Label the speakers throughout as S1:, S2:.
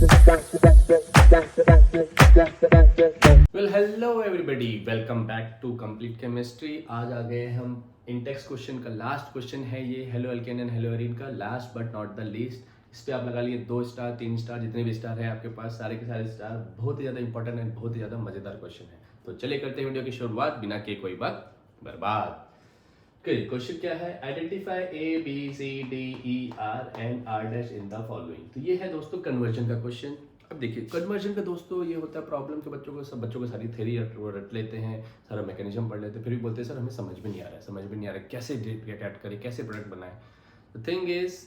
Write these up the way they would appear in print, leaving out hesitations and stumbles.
S1: Well hello everybody, welcome back to complete chemistry. आज आ गए हम इंटेक्स क्वेश्चन का लास्ट क्वेश्चन है ये, halo alkane and halo arene का, last but not the least. इस पे आप लगा लिए 2 स्टार 3 स्टार, जितने भी स्टार है आपके पास सारे के सारे स्टार। बहुत ही ज़्यादा इंपॉर्टेंट एंड बहुत ही ज़्यादा मज़ेदार क्वेश्चन है। तो चलिए करते हैं वीडियो की शुरुआत बिना किए कोई बात बर्बाद। क्वेश्चन क्या है? Identify A B C D E R and R dash in the following. तो ये है दोस्तों कन्वर्जन का क्वेश्चन। अब देखिए कन्वर्जन का दोस्तों ये होता है प्रॉब्लम के बच्चों को सारी थ्योरी रट लेते हैं, सारा मैकेनिज्म पढ़ लेते हैं, फिर भी बोलते हैं सर हमें समझ में नहीं आ रहा है कैसे कैट करें, कैसे प्रोडक्ट बनाए। द थिंग इज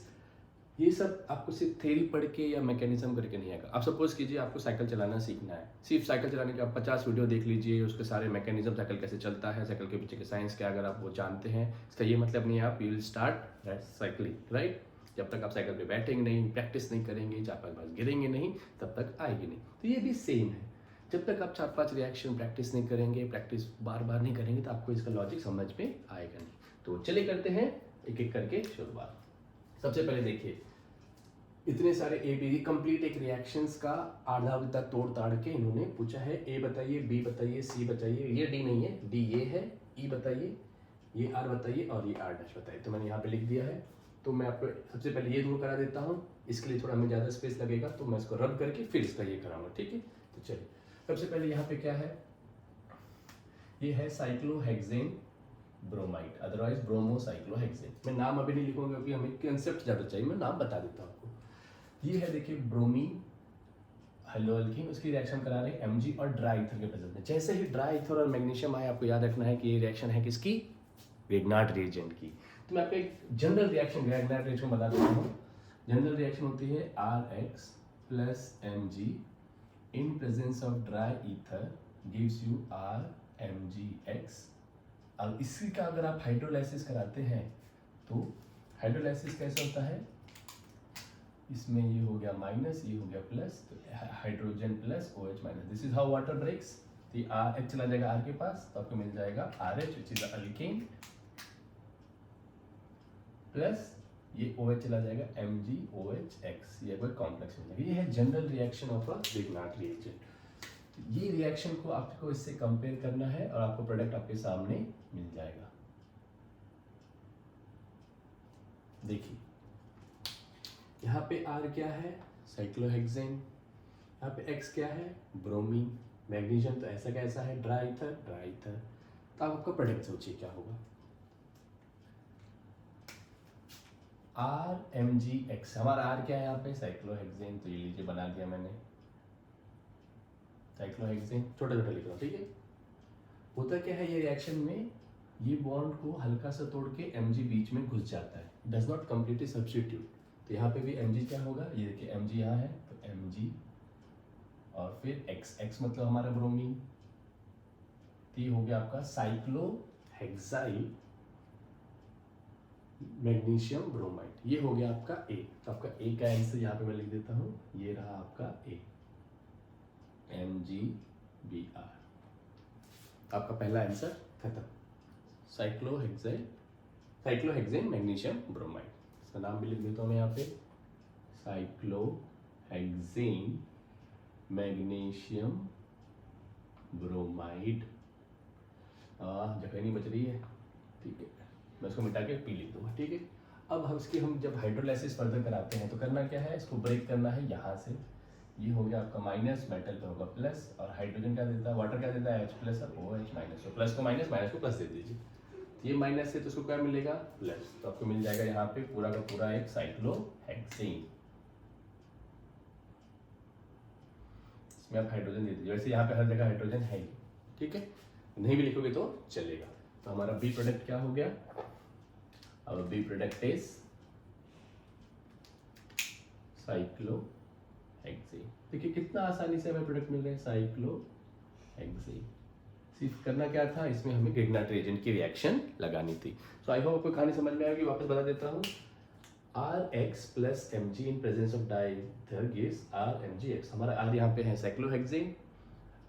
S1: ये सब आपको सिर्फ थ्योरी पढ़ के या मैकेनिज्म करके नहीं आएगा। आप सपोज कीजिए आपको साइकिल चलाना सीखना है, सिर्फ साइकिल चलाने के आप 50 वीडियो देख लीजिए, उसके सारे मैकेनिज्म, साइकिल कैसे चलता है, साइकिल के पीछे के साइंस क्या, अगर आप वो जानते हैं इसका ये मतलब नहीं है आप विल स्टार्ट साइकिलिंग, राइट। जब तक आप साइकिल पे बैठेंगे नहीं, प्रैक्टिस नहीं करेंगे, 4-5 बार गिरेंगे नहीं, तब तक आएगी नहीं। तो ये भी सेम है, जब तक आप 4-5 रिएक्शन प्रैक्टिस नहीं करेंगे, प्रैक्टिस बार बार नहीं करेंगे, तो आपको इसका लॉजिक समझ में आएगा नहीं। तो चलिए करते हैं एक एक करके शुरुआत। सबसे पहले देखिए, इतने सारे ए बी कंप्लीट एक रिएक्शंस का आधा अवधा तोड़ ताड़ के इन्होंने पूछा है। ए बताइए, बी बताइए, सी बताइए, ये डी नहीं है, डी ये है, ई बताइए, ये आर बताइए और ये आर डैश बताइए। तो मैंने यहाँ पे लिख दिया है। तो मैं आपको सबसे पहले ये दूर करा देता हूँ, इसके लिए थोड़ा हमें ज़्यादा स्पेस लगेगा, तो मैं इसको रब करके फिर इसका ये कराऊंगा, ठीक है। तो चलिए सबसे पहले यहाँ पे क्या है, ये है साइक्लोहेक्सेन ब्रोमाइड, अदरवाइज ब्रोमोसाइक्लोहेक्सेन। मैं नाम अभी नहीं लिखूंगा क्योंकि हमें कंसेप्ट ज़्यादा चाहिए, मैं नाम बता देता हूँ आपको। ये है देखिए ब्रोमीन हेलो एल्कीन, उसकी रिएक्शन करा रहे हैं Mg और ड्राई ईथर के प्रेजेंस में। जैसे ही ड्राई ईथर और मैग्नीशियम आए, आपको याद रखना है कि ये रिएक्शन है किसकी? ग्रिग्नार्ड रिएजेंट की। तो मैं आपको एक जनरल रिएक्शन ग्रिग्नार्ड रिएक्शन बता देता हूँ। जनरल रिएक्शन होती है Rx plus Mg in presence of dry ether gives you RMgX। अब इसी का अगर आप हाइड्रोलाइसिस कराते हैं तो हाइड्रोलाइसिस कैसे होता है, इसमें ये हो गया माइनस, ये हो गया प्लस, तो hydrogen plus OH minus, this is how water breaks. तो RH चला जाएगा R के पास, तो आपको मिल जाएगा RH which is alkane, plus ये OH चला जाएगा MgOHX, ये कोई कॉम्प्लेक्स मिल जाएगा। ये है general reaction of a Grignard reagent. ये रिएक्शन को आपको इससे कंपेयर करना है और आपको प्रोडक्ट आपके सामने मिल जाएगा। देखिए यहाँ पे R क्या है, साइक्लोहेक्सेन, यहाँ पे X क्या है, ब्रोमीन, मैग्नीशियम तो ऐसा कैसा है, ड्राई ईथर। तो आप आपका प्रोडक्ट सोचिए क्या होगा, RMgX। हमारा R क्या है यहाँ पे, साइक्लोहेक्सेन, तो ये लीजिए बना दिया मैंने साइक्लोहेक्सेन, छोटा छोटा लिख रहा हूँ, ठीक है। होता क्या है ये रिएक्शन में, ये बॉन्ड को हल्का सा तोड़ के Mg बीच में घुस जाता है, डज नॉट कम्प्लीटली सब्स्टिट्यूट। तो यहाँ पे भी Mg क्या होगा, ये देखिए Mg यहाँ है, तो Mg और फिर X मतलब हमारा ब्रोमीन, तो ये हो गया आपका साइक्लोहेक्साइल मैग्नीशियम ब्रोमाइड, ये हो गया आपका A। तो आपका A का आंसर यहाँ पे मैं लिख देता हूँ, ये रहा आपका A, MgBr। आपका पहला आंसर खत्म, साइक्लोहेक्सेन मैग्नीशियम ब्रोमाइड। इसका नाम भी लिख देता हूँ मैं यहाँ पे, साइक्लोहेक्सेन मैग्नीशियम ब्रोमाइड। जगह नहीं बच रही है, ठीक है, मैं इसको मिटा के पी लिख दूंगा, ठीक है। अब हम जब हाइड्रोलाइसिस फर्दर कराते हैं तो करना क्या है, इसको ब्रेक करना है यहाँ से। ये हो गया आपका माइनस, मेटल पे होगा प्लस, और हाइड्रोजन क्या देता है, वाटर क्या देता है, H प्लस और OH माइनस। तो प्लस को माइनस, माइनस को प्लस दे दीजिए, ये माइनस है तो उसको क्या मिलेगा, प्लस। तो आपको मिल जाएगा यहाँ पे पूरा का पूरा एक साइक्लोहेक्सेन। इसमें आप हाइड्रोजन दे दीजिए, वैसे यहाँ पे हर जगह हाइड्रोजन है ही, ठीक है, नहीं भी लिखोगे तो चलेगा। तो हमारा बी प्रोडक्ट क्या हो गया, और बी प्रोडक्ट इज साइक्लोहेक्सेन। देखिए कितना आसानी से हमें प्रोडक्ट मिल रहे हैं, साइक्लोहेक्सेन। सिर्फ करना क्या था, इसमें हमें ग्रिग्नार्ड रिएजेंट की रिएक्शन लगानी थी। सो आई होप आपको कहानी समझ में आएगी, वापस बता देता हूँ। Rx plus Mg in presence of diether gives RMgX। हमारा R यहाँ पे है साइक्लोहेक्सेन,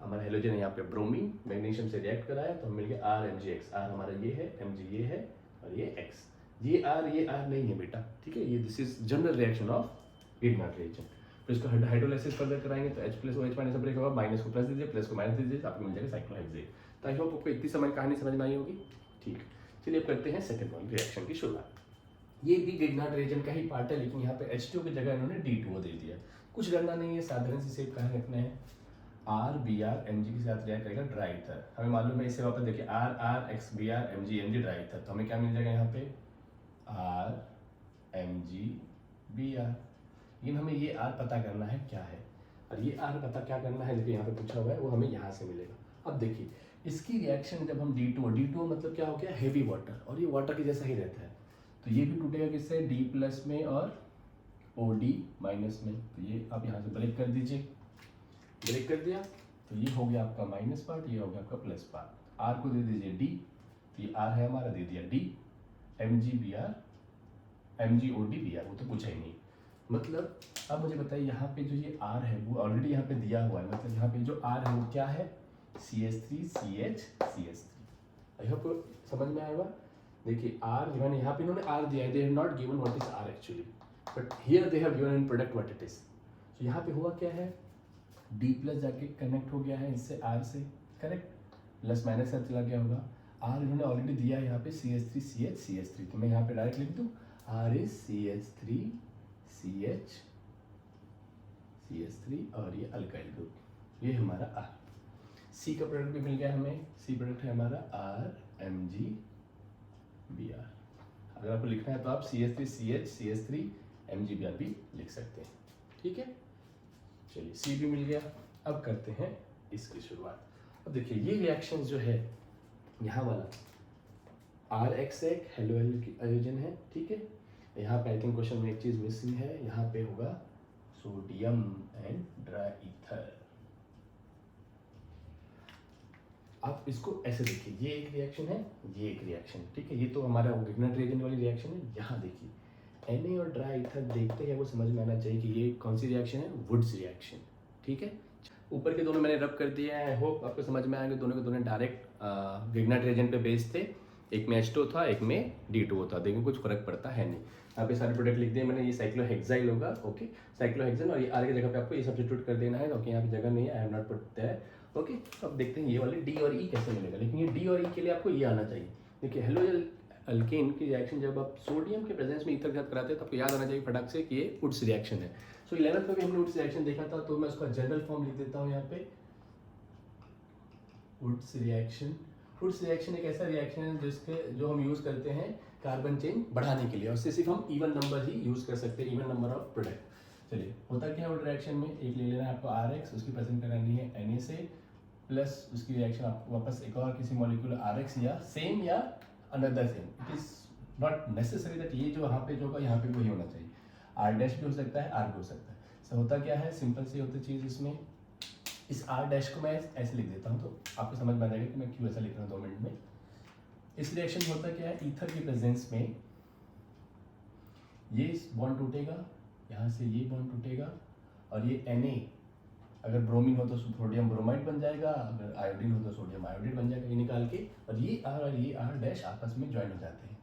S1: हमारा हेलोजन यहाँ पे ब्रोमीन, मैग्नीशियम से रिएक्ट कराया तो हम मिल गया RMgX। R हमारा ये है, Mg ये है और ये X। ये R नहीं है बेटा, ठीक है, ये this is general reaction of Grignard reagent. फिर इसको हाइड्रोलाइसिस फर्दर कराएंगे तो H plus OH minus break होगा, माइनस को प्लस दीजिए, प्लस को माइनस दीजिए, आपको मिल जाएगा साइक्लोहेक्सेन। तो आई होप आपको इतनी समय कहानी समझ में आई होगी। ठीक, चलिए अब करते हैं सेकंड वन रिएक्शन की शुरुआत। ये भी गिगनार्ड रिएजेंट का ही पार्ट है, लेकिन यहाँ पे H2 की जगह इन्होंने D2O दे दिया। कुछ करना नहीं है, साधारण सी शेप कहाँ रखना है, RBr Mg के साथ रिएक्ट करेगा ड्राई ईथर। हमें मालूम है, इससे वापस देखिए RR XBr Mg dry ether, तो हमें क्या मिल जाएगा यहाँ पे RMgBr। लेकिन हमें ये R पता करना है क्या है, और ये R पता क्या करना है, देखिए यहाँ पे पूछा हुआ है, वो हमें यहाँ से मिलेगा। अब देखिए इसकी रिएक्शन जब हम D2O मतलब क्या हो गया, हेवी वाटर, और ये वाटर की जैसा ही रहता है, तो ये भी टूटेगा किससे, D प्लस में और OD माइनस में। तो ये आप यहाँ से ब्रेक कर दीजिए, ब्रेक कर दिया तो ये हो गया आपका माइनस पार्ट, ये हो गया आपका प्लस पार्ट। R को दे दीजिए D, तो ये R है हमारा, दे दिया D, MgBr MgODBr, वो तो पूछा ही नहीं। मतलब अब मुझे बताइए यहाँ पे जो ये R है वो ऑलरेडी यहाँ पे दिया हुआ है, मतलब यहाँ पे जो R है वो क्या है, CH3CH CH3। आई होप समझ में आएगा। देखिए R गिवन, यहाँ पे इन्होंने R दिया है, they have not given what is R actually, but here they have given in product what it is. तो यहाँ पे हुआ क्या है, D प्लस जाके कनेक्ट हो गया है इससे R से, करेक्ट, प्लस माइनस से चला गया होगा। R इन्होंने ऑलरेडी दिया है यहाँ पे CH3CH तो मैं यहाँ पे डायरेक्ट लिख दूँ R इज CH3 और ये अल्काइल ग्रुप, ये हमारा R। C का प्रोडक्ट भी मिल गया हमें, C प्रोडक्ट है हमारा RMgBr। अगर आपको लिखना है तो आप CH3 MgBr भी लिख सकते हैं, ठीक है। चलिए C भी मिल गया, अब करते हैं इसकी शुरुआत। अब देखिए ये रिएक्शन जो है, यहाँ वाला RX एक हेलोजन है, ठीक है। यहाँ पे आई थिंक क्वेश्चन में एक चीज़ मिसिंग है, यहाँ पे होगा सोडियम एंड ड्राई ईथर। आप इसको ऐसे देखिए, ये एक रिएक्शन है, ये एक रिएक्शन, ठीक है। ये तो हमारा गिगनार्ड रिएजेंट वाली रिएक्शन है। यहाँ देखिए Na और ड्राई ईथर देखते हैं, वो समझ में आना चाहिए कि ये कौन सी रिएक्शन है, वुड्स रिएक्शन, ठीक है। ऊपर के दोनों मैंने रब कर दिए हैं, आई होप आपको समझ में आएंगे। दोनों के दोनों डायरेक्ट गिगनार्ड रिएजेंट पे बेस्ड थे, एक में H2 था, एक में D2O था, देखिए कुछ फर्क पड़ता है नहीं। यहाँ पे सारे प्रोडक्ट लिख दिए मैंने, ये साइक्लोहेक्साइल होगा, ओके, साइक्लोहेक्सेन, और ये R की जगह पे आपको ये सब्स्टिट्यूट कर देना है, ओके। यहाँ पे जगह नहीं है, I have not put that, okay. अब देखते हैं ये वाले D और E कैसे मिलेगा, लेकिन ये D और E के लिए आपको ये आना चाहिए। देखिए हेलोजन अल्केन की रिएक्शन जब आप सोडियम के प्रेजेंस में ईथर के साथ कराते हैं तो आपको याद आना चाहिए फटाक से कि ये वुड्स रिएक्शन है। सो 11th में भी हमने वुड्स रिएक्शन देखा था, तो मैं उसका जनरल फॉर्म लिख देता हूँ यहाँ पे, वुड्स रिएक्शन। वुड्स रिएक्शन एक ऐसा रिएक्शन है जो हम यूज़ करते हैं कार्बन चेन बढ़ाने के लिए, और सिर्फ हम इवन नंबर ही यूज़ कर सकते हैं, इवन नंबर ऑफ प्रोडक्ट। चलिए होता क्या है वुड रिएक्शन में, एक ले लेना है आपको RX, उसकी प्रेजेंट करानी है Na से, प्लस उसकी रिएक्शन आपको वापस एक और किसी मॉलिक्यूल RX या सेम या another same, it is not necessary that ये जो यहाँ पे जो होगा यहाँ पे वही होना चाहिए। R डैश भी हो सकता है, R भी हो सकता है। सो होता क्या है, सिंपल सी होती चीज़ इसमें, इस R डैश को मैं ऐसे लिख देता हूँ तो आपको समझ में आ जाएगा कि मैं क्यों ऐसा लिख रहा हूँ 2 मिनट में। इस रिएक्शन में होता क्या है, ईथर की प्रेजेंस में ये बॉन्ड टूटेगा, यहाँ से ये बॉन्ड टूटेगा, और ये Na अगर ब्रोमीन हो तो सोडियम ब्रोमाइड बन जाएगा, अगर आयोडीन हो तो सोडियम आयोडीन बन जाएगा, ये निकाल के, और ये R डैश आपस में ज्वाइन हो जाते हैं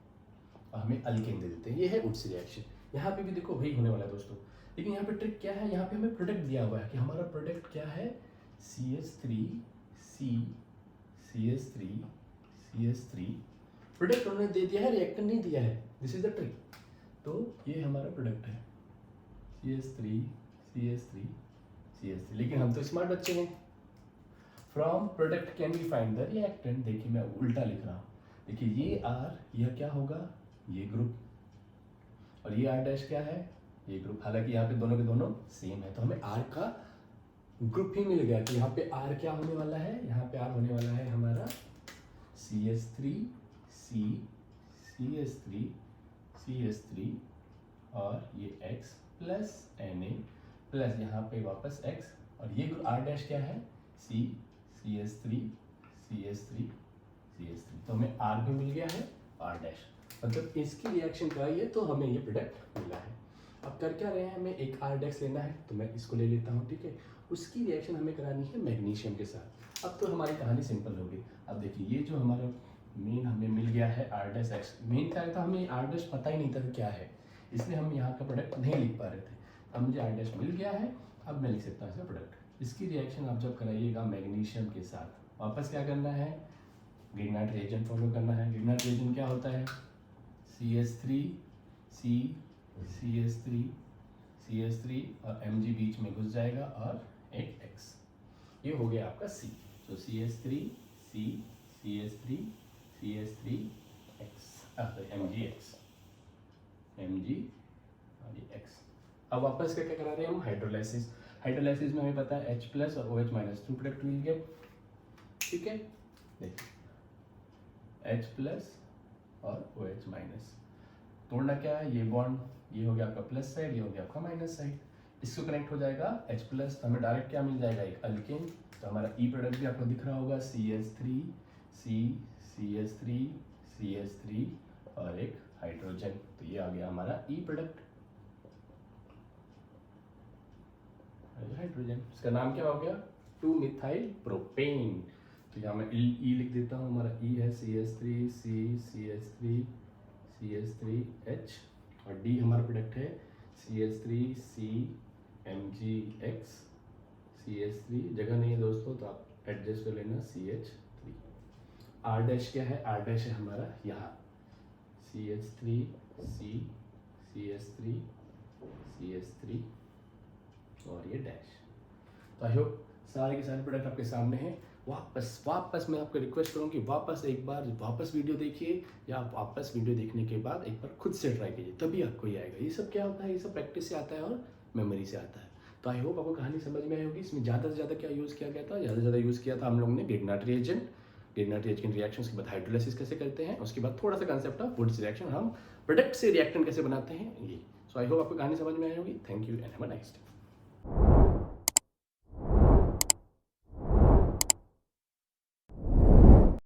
S1: और हमें अल्केन दे देते हैं। ये है वुड्स रिएक्शन। यहाँ पे भी देखो वही होने वाला है दोस्तों, लेकिन यहाँ पे ट्रिक क्या है, यहाँ पे हमें प्रोडक्ट दिया हुआ है कि हमारा प्रोडक्ट क्या है, CH3 प्रोडक्ट उन्होंने दे दिया है, रिएक्टर नहीं दिया है, दिस इज द ट्रिक। तो ये हमारा प्रोडक्ट है CH3, लेकिन हम तो स्मार्ट बच्चे हैं। From product can we find the reactant. देखिए मैं उल्टा लिख रहा हूँ, देखिए ये R, यह क्या होगा, ये ग्रुप, और ये R डैश क्या है, ये ग्रुप। हालांकि यहाँ पे दोनों के दोनों सेम है, तो हमें R का ग्रुप ही मिल गया। तो यहाँ पे R क्या होने वाला है, यहाँ पे R होने वाला है हमारा CH3 और ये X प्लस Na प्लस यहाँ पे वापस X, और ये R डैश क्या है, CH3। तो हमें R भी मिल गया है, R डैश, मतलब इसकी रिएक्शन कराई है तो हमें ये प्रोडक्ट मिला है। अब कर क्या रहे हैं, हमें एक R डैश लेना है, तो मैं इसको ले लेता हूँ, ठीक है। उसकी रिएक्शन हमें करानी है मैग्नीशियम के साथ। अब तो हमारी कहानी सिंपल होगी। अब देखिए ये जो हमारा मेन हमें मिल गया है R डैश X, मेन क्या था, हमें R डैश पता ही नहीं था क्या है, इसलिए हम यहाँ का प्रोडक्ट नहीं लिख पा रहे थे। अब मुझे R डैश मिल गया है, अब मैं लिख सकता हूँ इसका प्रोडक्ट। इसकी रिएक्शन आप जब कराइएगा मैग्नीशियम के साथ, वापस क्या करना है, ग्रिग्नार्ड रिएजेंट फॉलो करना है। ग्रिग्नार्ड रिएजेंट क्या होता है, CH3 C CH3 CH3 और Mg बीच में घुस जाएगा और एक X, ये हो गया आपका C। तो CH3 C CH3 CH3 X MgX Mg और ये X। अब वापस क्या क्या करा रहे हैं हम, हाइड्रोलाइसिस। हाइड्रोलाइसिस में हमें पता है H प्लस और OH माइनस टू प्रोडक्ट मिल गए, ठीक है। देखिए H प्लस और OH माइनस तोड़ना क्या है, ये बॉन्ड, ये हो गया आपका प्लस साइड, ये हो गया आपका माइनस साइड, इसको कनेक्ट हो जाएगा H प्लस, तो हमें डायरेक्ट क्या मिल जाएगा, एक अल्केन। तो हमारा ई प्रोडक्ट भी आपको दिख रहा होगा, CH3 C CH3 CH3 और एक हाइड्रोजन, तो ये आ गया हमारा ई प्रोडक्ट हाइड्रोजन। इसका नाम क्या हो गया, 2 मिथाइल प्रोपेन। तो यहाँ मैं ई लिख देता हूँ, हमारा ई है CH3 C CH3 CH3H और डी हमारा प्रोडक्ट है CH3 C MgX CH3, जगह नहीं है दोस्तों तो आप एडजस्ट कर लेना CH3। R डैश क्या है, R डैश है हमारा यहाँ CH3 C CH3 CH3 और ये डैश। तो आई होप सारे के सारे प्रोडक्ट आपके सामने हैं। वापस मैं आपको रिक्वेस्ट करूँ कि वापस एक बार वापस वीडियो देखिए, या आप वापस वीडियो देखने के बाद एक बार खुद से ट्राई कीजिए, तभी आपको ये आएगा। ये सब क्या होता है, ये सब प्रैक्टिस से आता है और मेमोरी से आता है। तो आई होप आपको कहानी समझ में आई होगी। इसमें ज़्यादा से ज़्यादा क्या यूज़ किया गया था, ज़्यादा से ज़्यादा यूज़ किया था हम लोग ने ग्रिग्नार्ड रिएजेंट रिएक्शन के बाद हाइड्रोलाइसिस कैसे करते हैं, उसके बाद थोड़ा सा कंसेप्ट ऑफ वुड्स रिएक्शन, हम प्रोडक्ट से रिएक्टेंट कैसे बनाते हैं ये। सो आई होप आपको कहानी समझ में आई होगी। Thank you and have a nice day.